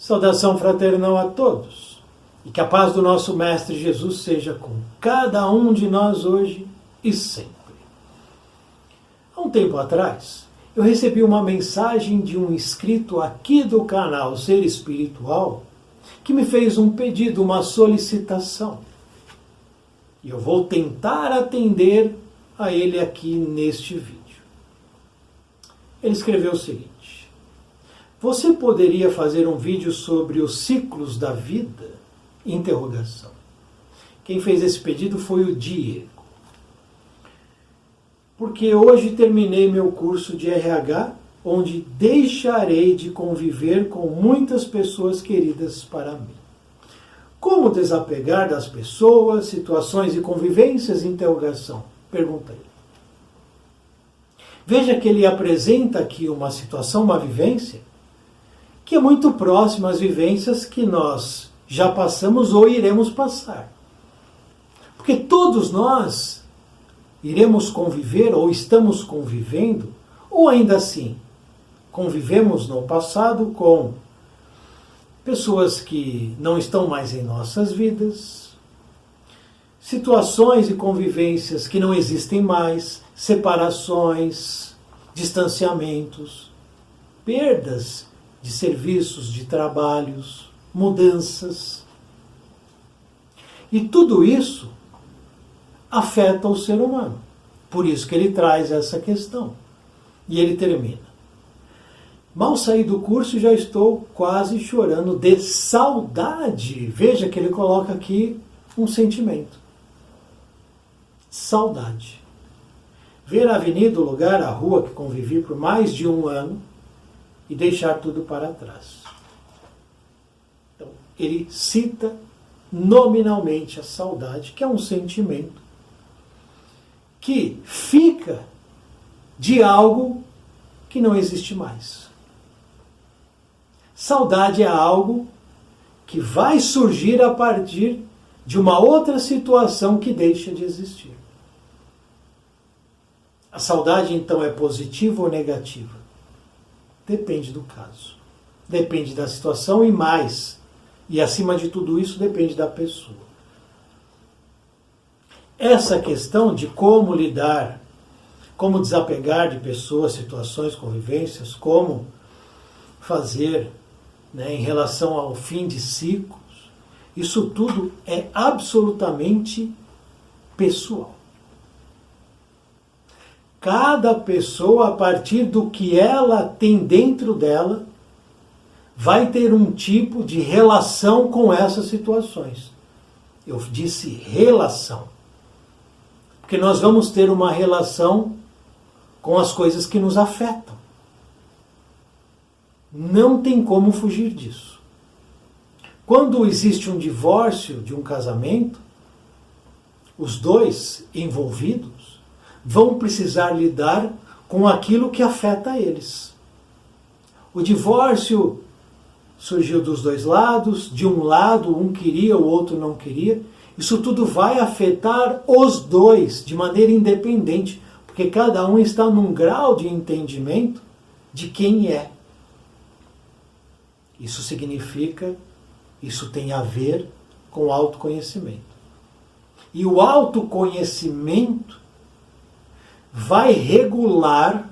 Saudação fraternal a todos e que a paz do nosso Mestre Jesus seja com cada um de nós hoje e sempre. Há um tempo atrás, eu recebi uma mensagem de um inscrito aqui do canal Ser Espiritual que me fez um pedido, uma solicitação. E eu vou tentar atender a ele aqui neste vídeo. Ele escreveu o seguinte: você poderia fazer um vídeo sobre os ciclos da vida? Interrogação. Quem fez esse pedido foi o Diego. Porque hoje terminei meu curso de RH, onde deixarei de conviver com muitas pessoas queridas para mim. Como desapegar das pessoas, situações e convivências? Interrogação. Perguntei. Veja que ele apresenta aqui uma situação, uma vivência, que é muito próxima às vivências que nós já passamos ou iremos passar. Porque todos nós iremos conviver ou estamos convivendo, ou ainda assim, convivemos no passado com pessoas que não estão mais em nossas vidas, situações e convivências que não existem mais, separações, distanciamentos, perdas de serviços, de trabalhos, mudanças. E tudo isso afeta o ser humano. Por isso que ele traz essa questão. E ele termina. Mal saí do curso e já estou quase chorando de saudade. Veja que ele coloca aqui um sentimento. Saudade. Ver a avenida, o lugar, a rua que convivi por mais de um ano e deixar tudo para trás. Então, ele cita nominalmente a saudade, que é um sentimento que fica de algo que não existe mais. Saudade é algo que vai surgir a partir de uma outra situação que deixa de existir. A saudade, então, é positiva ou negativa? Depende do caso. Depende da situação e mais. E acima de tudo isso, depende da pessoa. Essa questão de como lidar, como desapegar de pessoas, situações, convivências, como fazer, em relação ao fim de ciclos, isso tudo é absolutamente pessoal. Cada pessoa, a partir do que ela tem dentro dela, vai ter um tipo de relação com essas situações. Eu disse relação. Porque nós vamos ter uma relação com as coisas que nos afetam. Não tem como fugir disso. Quando existe um divórcio de um casamento, os dois envolvidos vão precisar lidar com aquilo que afeta eles. O divórcio surgiu dos dois lados, de um lado um queria, o outro não queria. Isso tudo vai afetar os dois de maneira independente, porque cada um está num grau de entendimento de quem é. Isso significa, isso tem a ver com autoconhecimento. E o autoconhecimento vai regular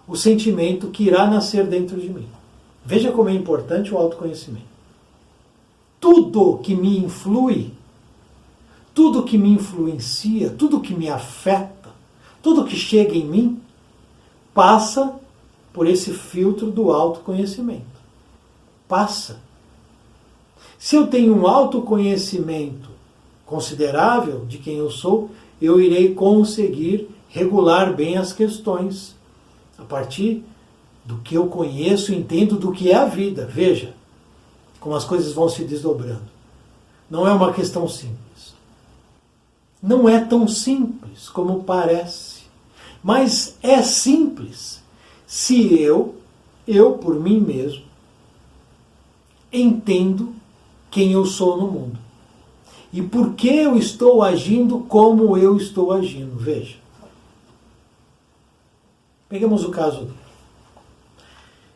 o sentimento que irá nascer dentro de mim. Veja como é importante o autoconhecimento. Tudo que me influi, tudo que me influencia, tudo que me afeta, tudo que chega em mim, passa por esse filtro do autoconhecimento. Passa. Se eu tenho um autoconhecimento considerável de quem eu sou, eu irei conseguir regular bem as questões a partir do que eu conheço e entendo do que é a vida. Veja como as coisas vão se desdobrando. Não é uma questão simples. Não é tão simples como parece. Mas é simples se eu por mim mesmo, entendo quem eu sou no mundo. E por que eu estou agindo como eu estou agindo. Veja. Pegamos o caso dele.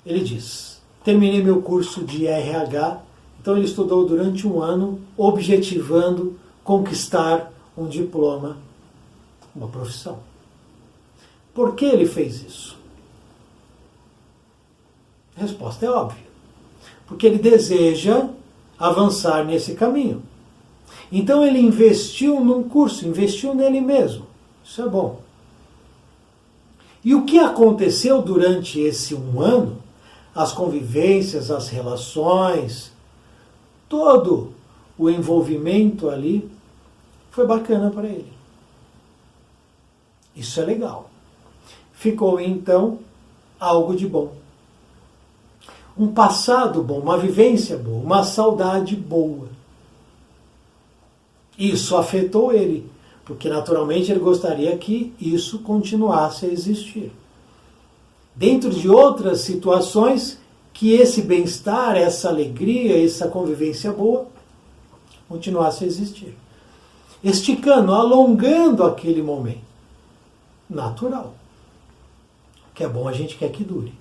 Ele diz, terminei meu curso de RH, então ele estudou durante um ano, objetivando conquistar um diploma, uma profissão. Por que ele fez isso? A resposta é óbvia. Porque ele deseja avançar nesse caminho. Então ele investiu num curso, investiu nele mesmo. Isso é bom. E o que aconteceu durante esse um ano, as convivências, as relações, todo o envolvimento ali, foi bacana para ele. Isso é legal. Ficou então algo de bom. Um passado bom, uma vivência boa, uma saudade boa. Isso afetou ele, porque naturalmente ele gostaria que isso continuasse a existir. Dentro de outras situações, que esse bem-estar, essa alegria, essa convivência boa continuasse a existir. Esticando, alongando aquele momento. Natural. O que é bom a gente quer que dure.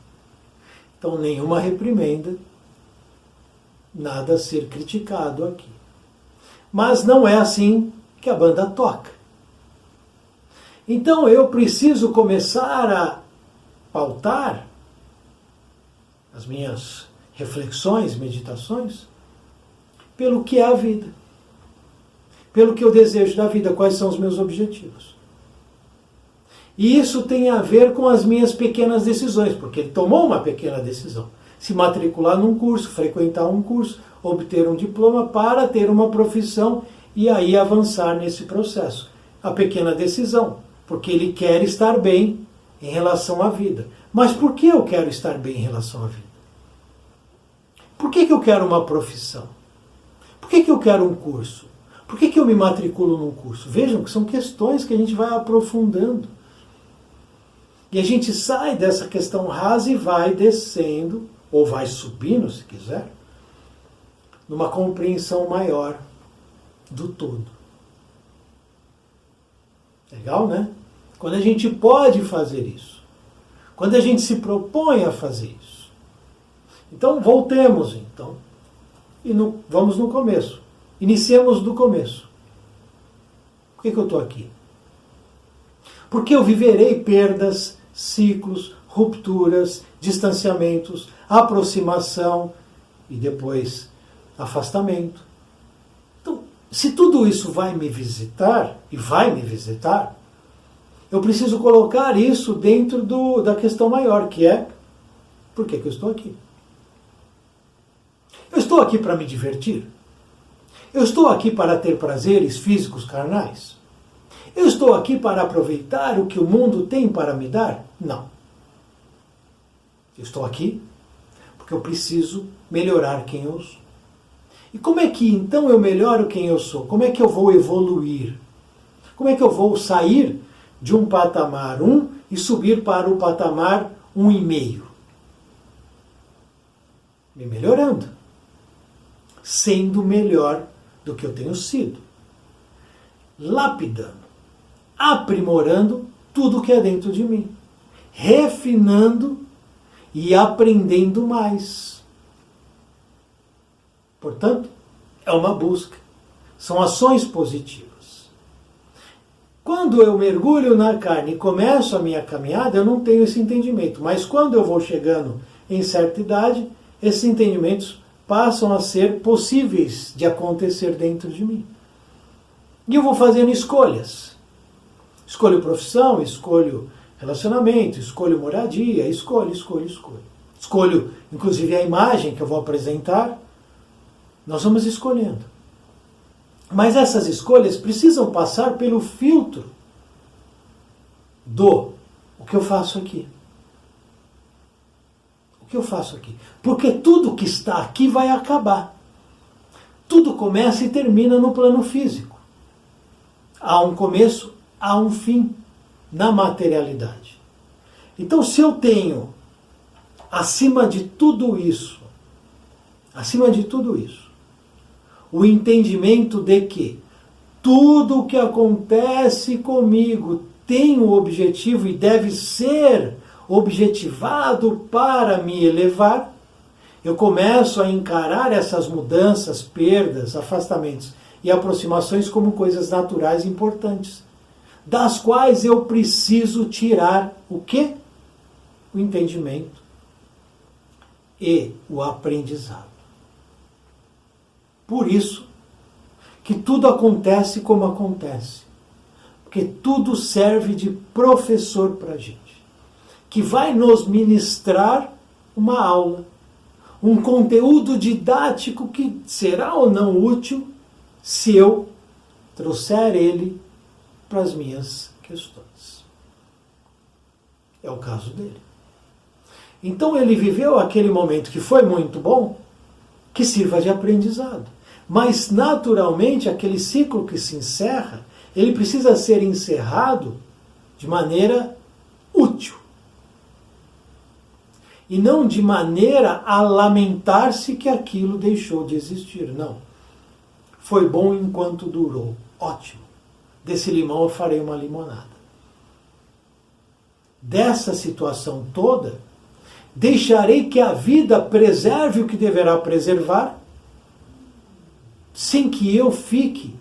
Então, nenhuma reprimenda, nada a ser criticado aqui. Mas não é assim que a banda toca. Então, eu preciso começar a pautar as minhas reflexões, meditações, pelo que é a vida. Pelo que eu desejo da vida, quais são os meus objetivos. E isso tem a ver com as minhas pequenas decisões, porque ele tomou uma pequena decisão. Se matricular num curso, frequentar um curso, obter um diploma para ter uma profissão e aí avançar nesse processo. A pequena decisão, porque ele quer estar bem em relação à vida. Mas por que eu quero estar bem em relação à vida? Por que eu quero uma profissão? Por que eu quero um curso? Por que eu me matriculo num curso? Vejam que são questões que a gente vai aprofundando. E a gente sai dessa questão rasa e vai descendo, ou vai subindo, se quiser, numa compreensão maior do todo. Legal, né? Quando a gente pode fazer isso. Quando a gente se propõe a fazer isso. Então, voltemos, então. E vamos no começo. Iniciemos do começo. Por que eu estou aqui? Porque eu viverei perdas, ciclos, rupturas, distanciamentos, aproximação e depois afastamento. Então, se tudo isso vai me visitar, e vai me visitar, eu preciso colocar isso dentro da questão maior, que é, por que eu estou aqui? Eu estou aqui para me divertir? Eu estou aqui para ter prazeres físicos carnais? Eu estou aqui para aproveitar o que o mundo tem para me dar? Não. Eu estou aqui porque eu preciso melhorar quem eu sou. E como é que então eu melhoro quem eu sou? Como é que eu vou evoluir? Como é que eu vou sair de um patamar 1 e subir para o patamar 1,5? Me melhorando. Sendo melhor do que eu tenho sido. Lapidando. Aprimorando tudo que é dentro de mim. Refinando e aprendendo mais. Portanto, é uma busca. São ações positivas. Quando eu mergulho na carne e começo a minha caminhada, eu não tenho esse entendimento. Mas quando eu vou chegando em certa idade, esses entendimentos passam a ser possíveis de acontecer dentro de mim. E eu vou fazendo escolhas. Escolho profissão, escolho relacionamento, escolho moradia, escolho. Escolho, inclusive, a imagem que eu vou apresentar. Nós vamos escolhendo. Mas essas escolhas precisam passar pelo filtro o que eu faço aqui. O que eu faço aqui? Porque tudo que está aqui vai acabar. Tudo começa e termina no plano físico. Há um começo, há um fim na materialidade. Então, se eu tenho, acima de tudo isso, o entendimento de que tudo o que acontece comigo tem um objetivo e deve ser objetivado para me elevar, eu começo a encarar essas mudanças, perdas, afastamentos e aproximações como coisas naturais e importantes, das quais eu preciso tirar o quê? O entendimento e o aprendizado. Por isso que tudo acontece como acontece, porque tudo serve de professor para a gente, que vai nos ministrar uma aula, um conteúdo didático que será ou não útil se eu trouxer ele para as minhas questões. É o caso dele. Então ele viveu aquele momento que foi muito bom, que sirva de aprendizado. Mas naturalmente aquele ciclo que se encerra, ele precisa ser encerrado de maneira útil. E não de maneira a lamentar-se que aquilo deixou de existir. Não. Foi bom enquanto durou. Ótimo. Desse limão eu farei uma limonada. Dessa situação toda, deixarei que a vida preserve o que deverá preservar, sem que eu fique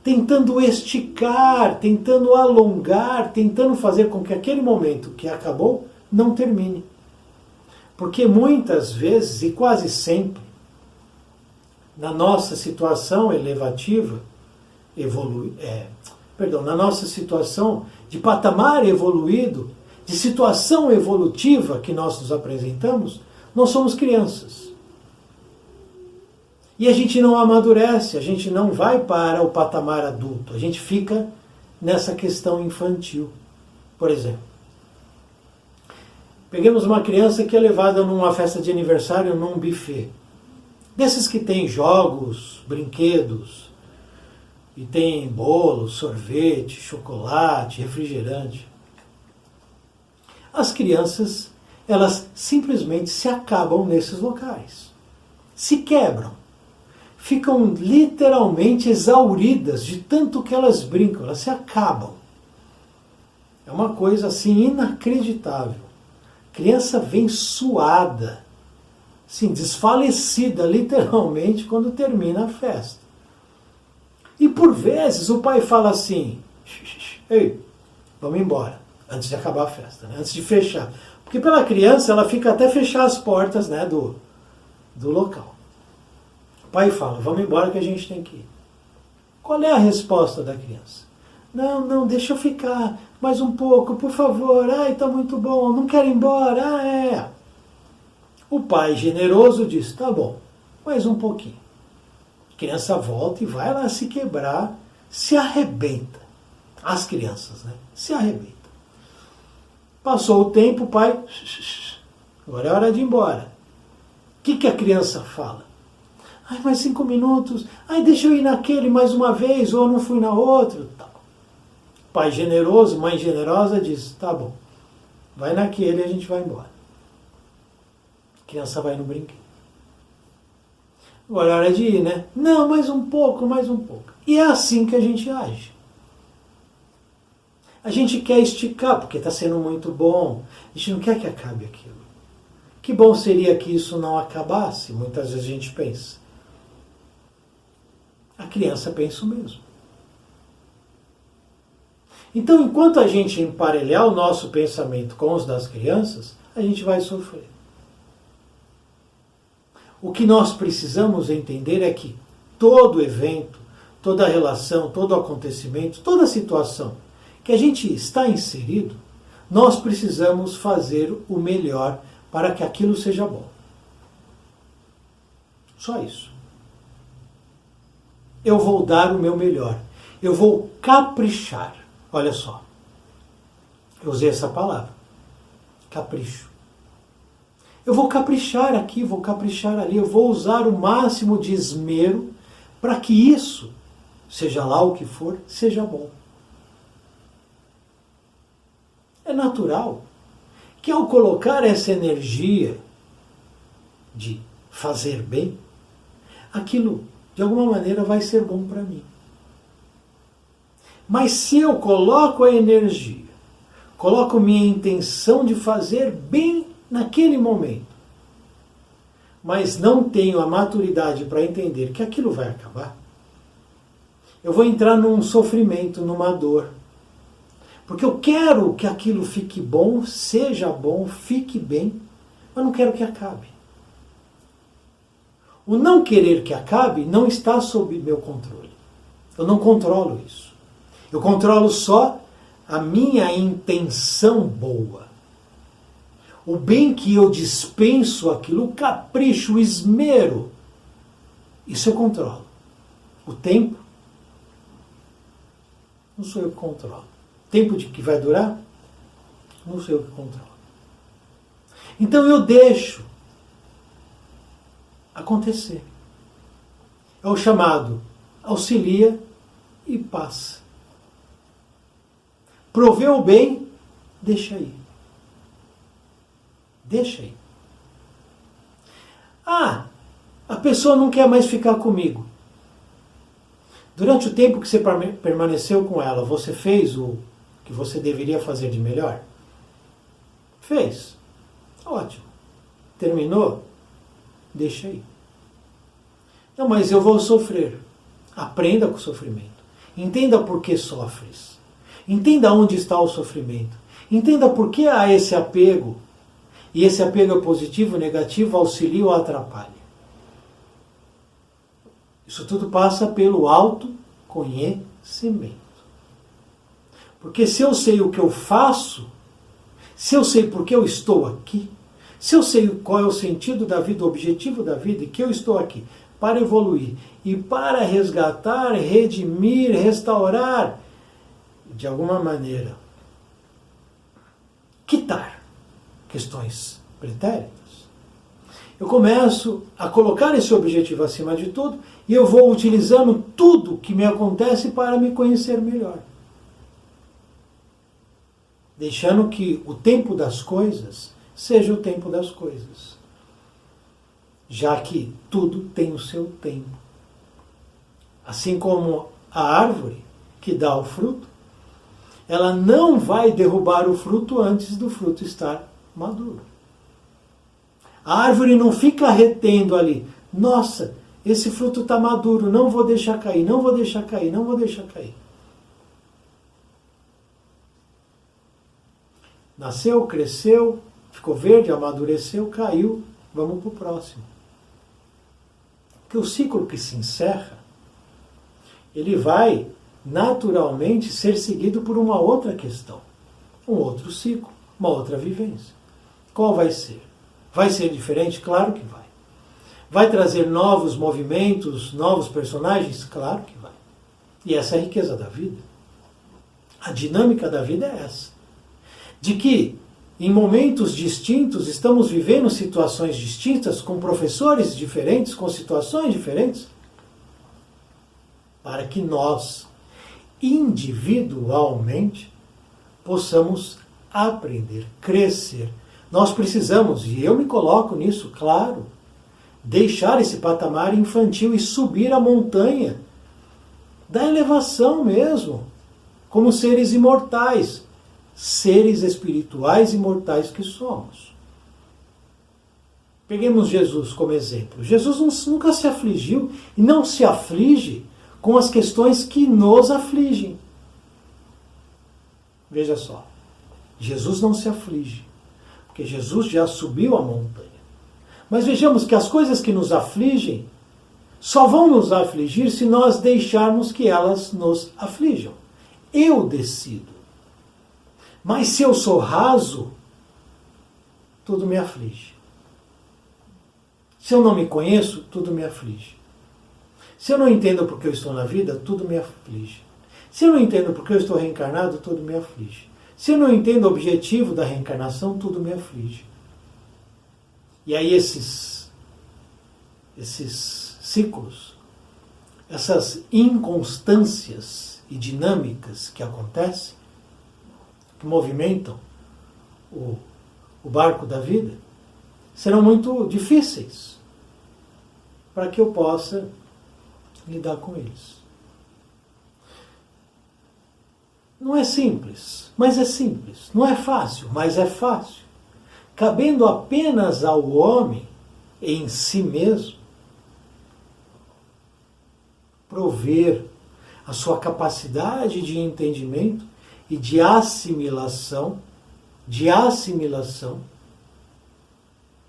tentando esticar, tentando alongar, tentando fazer com que aquele momento que acabou não termine. Porque muitas vezes, e quase sempre, na nossa situação elevativa, na nossa situação de patamar evoluído, de situação evolutiva que nós nos apresentamos, nós somos crianças. E a gente não amadurece, a gente não vai para o patamar adulto, a gente fica nessa questão infantil. Por exemplo, peguemos uma criança que é levada numa festa de aniversário num buffet. Desses que tem jogos, brinquedos, e tem bolo, sorvete, chocolate, refrigerante. As crianças, elas simplesmente se acabam nesses locais. Se quebram. Ficam literalmente exauridas de tanto que elas brincam, elas se acabam. É uma coisa assim inacreditável. A criança vem suada, assim, desfalecida literalmente quando termina a festa. E por vezes o pai fala assim, ei, vamos embora, antes de acabar a festa, né? Antes de fechar. Porque pela criança ela fica até fechar as portas, né, do local. O pai fala, vamos embora que a gente tem que ir. Qual é a resposta da criança? Não, deixa eu ficar mais um pouco, por favor. Ai, tá muito bom, não quero ir embora. O pai generoso diz, tá bom, mais um pouquinho. A criança volta e vai lá se quebrar, se arrebenta. As crianças, né? Se arrebenta. Passou o tempo, o pai, agora é hora de ir embora. O que a criança fala? Ai, mais 5 minutos. Ai, deixa eu ir naquele mais uma vez, ou eu não fui na outra. Pai generoso, mãe generosa diz, tá bom, vai naquele e a gente vai embora. A criança vai no brinquedo. Agora é hora de ir, né? Não, mais um pouco, mais um pouco. E é assim que a gente age. A gente quer esticar, porque está sendo muito bom. A gente não quer que acabe aquilo. Que bom seria que isso não acabasse, muitas vezes a gente pensa. A criança pensa o mesmo. Então, enquanto a gente emparelhar o nosso pensamento com os das crianças, a gente vai sofrer. O que nós precisamos entender é que todo evento, toda relação, todo acontecimento, toda situação que a gente está inserido, nós precisamos fazer o melhor para que aquilo seja bom. Só isso. Eu vou dar o meu melhor. Eu vou caprichar. Olha só. Eu usei essa palavra. Capricho. Eu vou caprichar aqui, vou caprichar ali. Eu vou usar o máximo de esmero para que isso, seja lá o que for, seja bom. É natural que ao colocar essa energia de fazer bem, aquilo de alguma maneira vai ser bom para mim. Mas se eu coloco a energia coloco minha intenção de fazer bem naquele momento, mas não tenho a maturidade para entender que aquilo vai acabar, eu vou entrar num sofrimento, numa dor. Porque eu quero que aquilo fique bom, seja bom, fique bem, mas não quero que acabe. O não querer que acabe não está sob meu controle. Eu não controlo isso. Eu controlo só a minha intenção boa. O bem que eu dispenso aquilo, o capricho, o esmero, isso eu controlo. O tempo, não sou eu que controlo. O tempo de que vai durar, não sou eu que controlo. Então eu deixo acontecer. É o chamado auxilia e passa. Proveu o bem, deixa aí. Deixa aí. Ah, a pessoa não quer mais ficar comigo. Durante o tempo que você permaneceu com ela, você fez o que você deveria fazer de melhor? Fez. Ótimo. Terminou? Deixa aí. Não, mas eu vou sofrer. Aprenda com o sofrimento. Entenda por que sofres. Entenda onde está o sofrimento. Entenda por que há esse apego. E esse apego é positivo, negativo, auxilia ou atrapalha. Isso tudo passa pelo autoconhecimento. Porque se eu sei o que eu faço, se eu sei por que eu estou aqui, se eu sei qual é o sentido da vida, o objetivo da vida, e que eu estou aqui para evoluir e para resgatar, redimir, restaurar, de alguma maneira, quitar questões pretéritas, eu começo a colocar esse objetivo acima de tudo e eu vou utilizando tudo que me acontece para me conhecer melhor. Deixando que o tempo das coisas seja o tempo das coisas. Já que tudo tem o seu tempo. Assim como a árvore que dá o fruto, ela não vai derrubar o fruto antes do fruto estar maduro. A árvore não fica retendo ali. Nossa, esse fruto está maduro, não vou deixar cair, não vou deixar cair, não vou deixar cair. Nasceu, cresceu, ficou verde, amadureceu, caiu, vamos para o próximo. Porque o ciclo que se encerra, ele vai naturalmente ser seguido por uma outra questão, um outro ciclo, uma outra vivência. Qual vai ser? Vai ser diferente? Claro que vai. Vai trazer novos movimentos, novos personagens? Claro que vai. E essa é a riqueza da vida. A dinâmica da vida é essa. De que, em momentos distintos, estamos vivendo situações distintas, com professores diferentes, com situações diferentes, para que nós, individualmente, possamos aprender, crescer. Nós precisamos, e eu me coloco nisso, claro, deixar esse patamar infantil e subir a montanha da elevação mesmo, como seres imortais, seres espirituais imortais que somos. Peguemos Jesus como exemplo. Jesus nunca se afligiu e não se aflige com as questões que nos afligem. Veja só, Jesus não se aflige, porque Jesus já subiu a montanha. Mas vejamos que as coisas que nos afligem só vão nos afligir se nós deixarmos que elas nos aflijam. Eu decido. Mas se eu sou raso, tudo me aflige. Se eu não me conheço, tudo me aflige. Se eu não entendo porque eu estou na vida, tudo me aflige. Se eu não entendo porque eu estou reencarnado, tudo me aflige. Se eu não entendo o objetivo da reencarnação, tudo me aflige. E aí esses ciclos, essas inconstâncias e dinâmicas que acontecem, que movimentam o barco da vida, serão muito difíceis para que eu possa lidar com eles. Não é simples, mas é simples. Não é fácil, mas é fácil. Cabendo apenas ao homem, em si mesmo, prover a sua capacidade de entendimento e de assimilação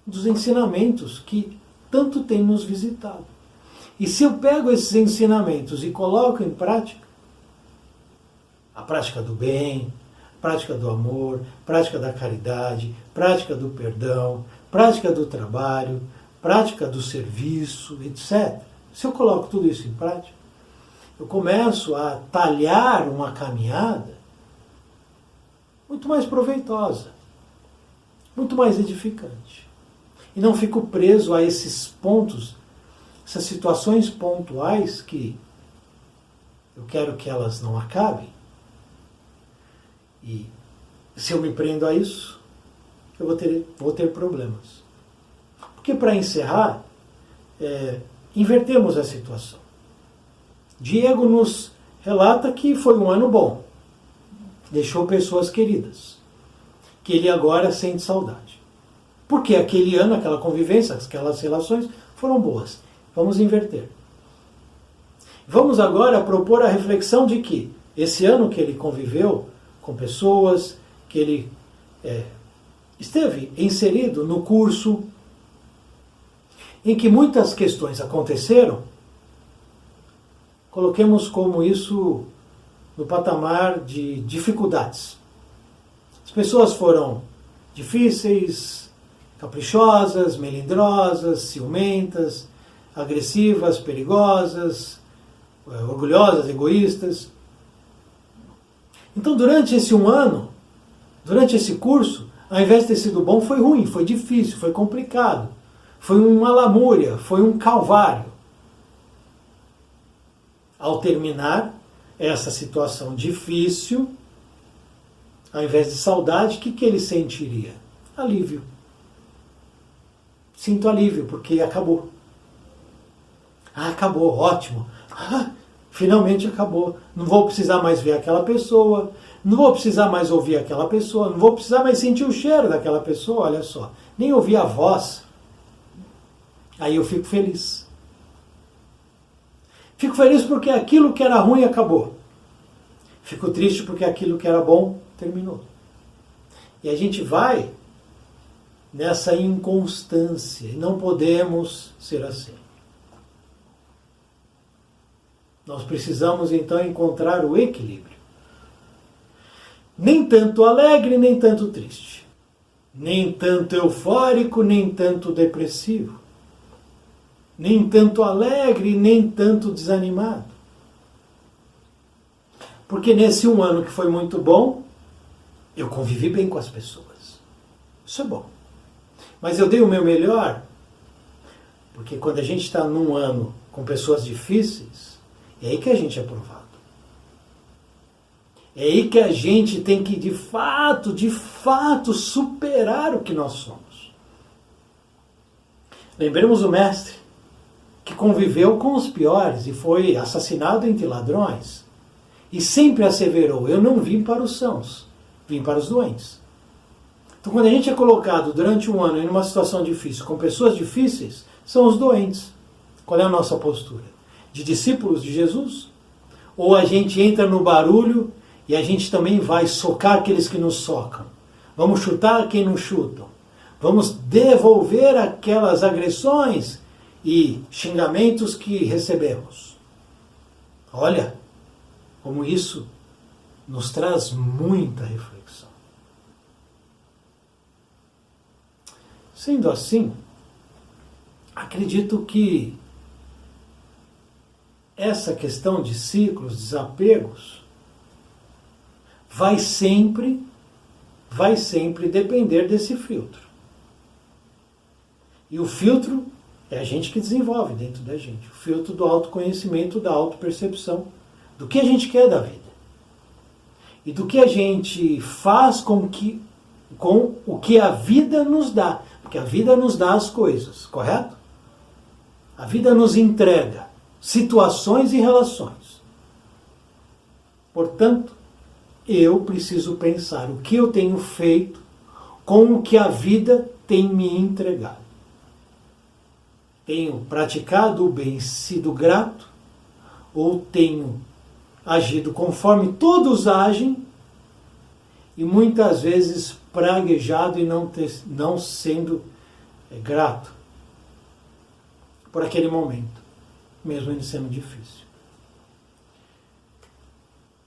dos ensinamentos que tanto tem nos visitado. E se eu pego esses ensinamentos e coloco em prática, a prática do bem, prática do amor, prática da caridade, prática do perdão, prática do trabalho, prática do serviço, etc. Se eu coloco tudo isso em prática, eu começo a talhar uma caminhada muito mais proveitosa, muito mais edificante. E não fico preso a esses pontos, essas situações pontuais que eu quero que elas não acabem. E se eu me prendo a isso, eu vou ter problemas. Porque, para encerrar, invertemos a situação. Diego nos relata que foi um ano bom. Deixou pessoas queridas. Que ele agora sente saudade. Porque aquele ano, aquela convivência, aquelas relações foram boas. Vamos inverter. Vamos agora propor a reflexão de que esse ano que ele conviveu com pessoas, que ele esteve inserido no curso, em que muitas questões aconteceram, coloquemos como isso no patamar de dificuldades. As pessoas foram difíceis, caprichosas, melindrosas, ciumentas, agressivas, perigosas, orgulhosas, egoístas. Então, durante esse um ano, durante esse curso, ao invés de ter sido bom, foi ruim, foi difícil, foi complicado, foi uma lamúria, foi um calvário. Ao terminar essa situação difícil, ao invés de saudade, o que ele sentiria? Alívio. Sinto alívio, porque acabou. Acabou, ótimo. Finalmente acabou. Não vou precisar mais ver aquela pessoa, não vou precisar mais ouvir aquela pessoa, não vou precisar mais sentir o cheiro daquela pessoa, olha só. Nem ouvir a voz. Aí eu fico feliz. Fico feliz porque aquilo que era ruim acabou. Fico triste porque aquilo que era bom terminou. E a gente vai nessa inconstância. E não podemos ser assim. Nós precisamos então encontrar o equilíbrio. Nem tanto alegre, nem tanto triste. Nem tanto eufórico, nem tanto depressivo. Nem tanto alegre, nem tanto desanimado. Porque nesse um ano que foi muito bom, eu convivi bem com as pessoas. Isso é bom. Mas eu dei o meu melhor, porque quando a gente está num ano com pessoas difíceis, é aí que a gente é provado. É aí que a gente tem que, de fato, superar o que nós somos. Lembremos o mestre, que conviveu com os piores e foi assassinado entre ladrões. E sempre asseverou, eu não vim para os sãos, vim para os doentes. Então, quando a gente é colocado durante um ano em uma situação difícil, com pessoas difíceis, são os doentes. Qual é a nossa postura? De discípulos de Jesus? Ou a gente entra no barulho e a gente também vai socar aqueles que nos socam? Vamos chutar quem nos chutam? Vamos devolver aquelas agressões e xingamentos que recebemos? Olha, como isso nos traz muita reflexão. Sendo assim, acredito que essa questão de ciclos, desapegos, vai sempre depender desse filtro. E o filtro é a gente que desenvolve dentro da gente. O filtro do autoconhecimento, da autopercepção, do que a gente quer da vida. E do que a gente faz com o que a vida nos dá. Porque a vida nos dá as coisas, correto? A vida nos entrega situações e relações. Portanto, eu preciso pensar o que eu tenho feito com o que a vida tem me entregado. Tenho praticado o bem, sido grato, ou tenho agido conforme todos agem e muitas vezes praguejado e não sendo grato por aquele momento, mesmo ele sendo difícil.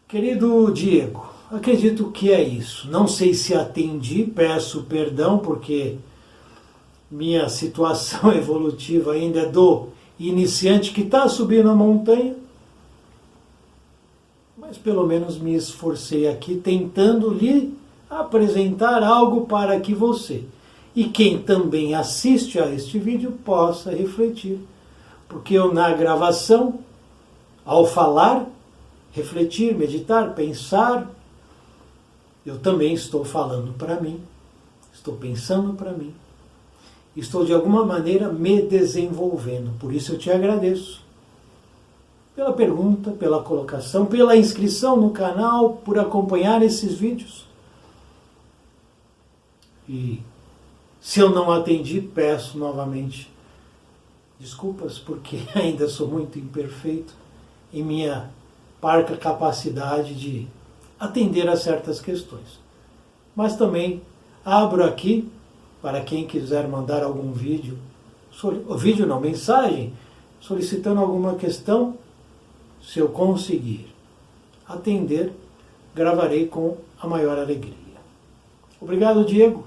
Querido Diego, acredito que é isso. Não sei se atendi, peço perdão porque minha situação evolutiva ainda é do iniciante que está subindo a montanha, mas pelo menos me esforcei aqui tentando lhe apresentar algo para que você e quem também assiste a este vídeo possa refletir. Porque eu na gravação, ao falar, refletir, meditar, pensar, eu também estou falando para mim, estou pensando para mim, estou de alguma maneira me desenvolvendo. Por isso eu te agradeço pela pergunta, pela colocação, pela inscrição no canal, por acompanhar esses vídeos. E se eu não atendi, peço novamente desculpas, porque ainda sou muito imperfeito em minha parca capacidade de atender a certas questões. Mas também abro aqui para quem quiser mandar algum mensagem, solicitando alguma questão. Se eu conseguir atender, gravarei com a maior alegria. Obrigado, Diego.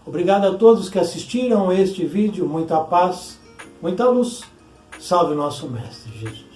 Obrigado a todos que assistiram a este vídeo. Muita paz, muita luz. Salve o nosso Mestre Jesus.